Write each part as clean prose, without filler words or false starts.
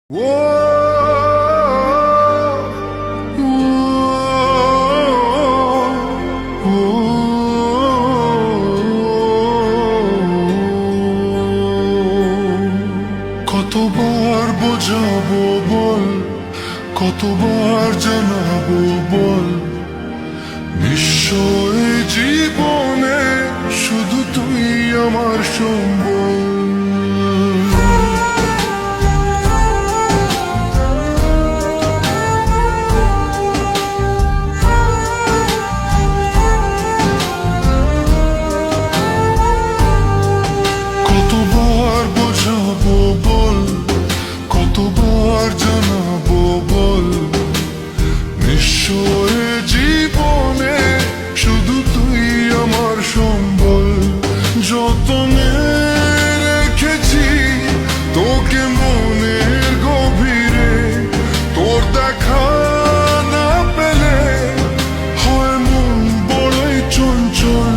কতবার বোঝাবো বল, কতবার জানাবো বল, নিশ্চয় জীবনে শুধু তুই আমার সম্বল। কতবার বোঝাবো বল, কতবার জানাবো বল, নিশ্চয় জীবনে শুধু তুই আমার সম্বল। যতনে রেখেছি তোকে মনের গভীরে, তোর দেখা না পেলে হয় মন বড়ই চঞ্চল।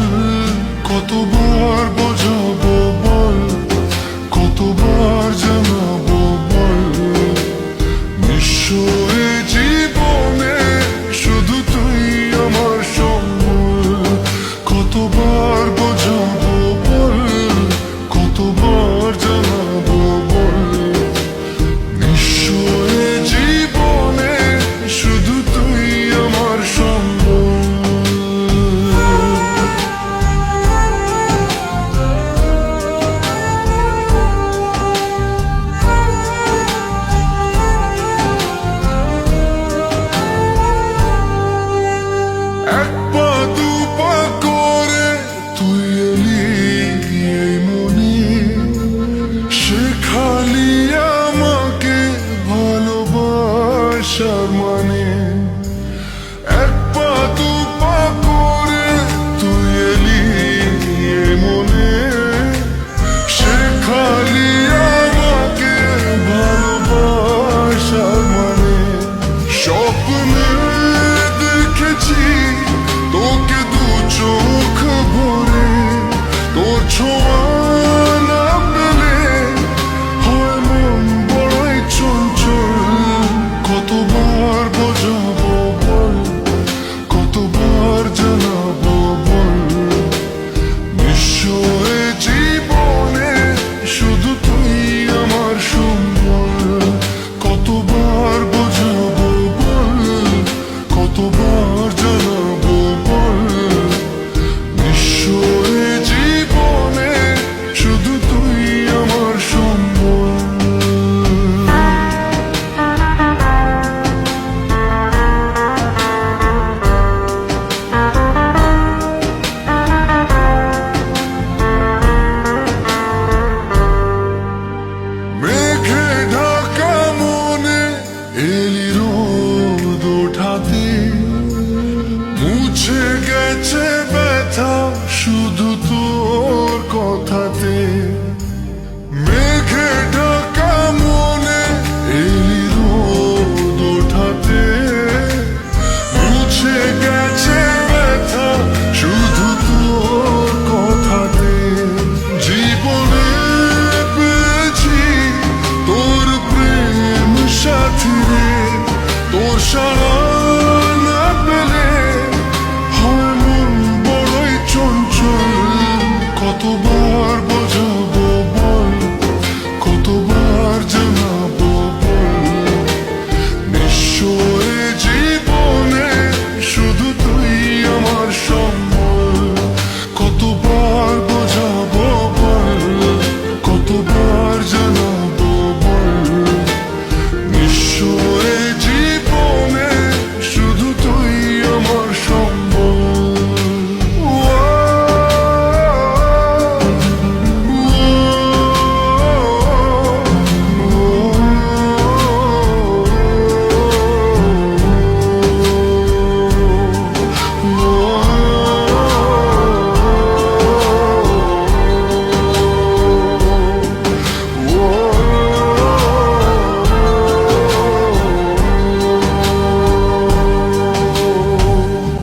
কতবার বোঝাবো বল, কতবার জানাবো বল, নিশ্চয় জীবনে শুধু তুই আমার সম্বল। কতবার বোঝাবো বল, কতবার জানাবো বল, নিশ্চয় জীবনে শুধু তুই আমার সম্বল। এক পা দু পা করে তুই এলি এই মনে, শেখালি আমাকে ভালোবাসার মানে।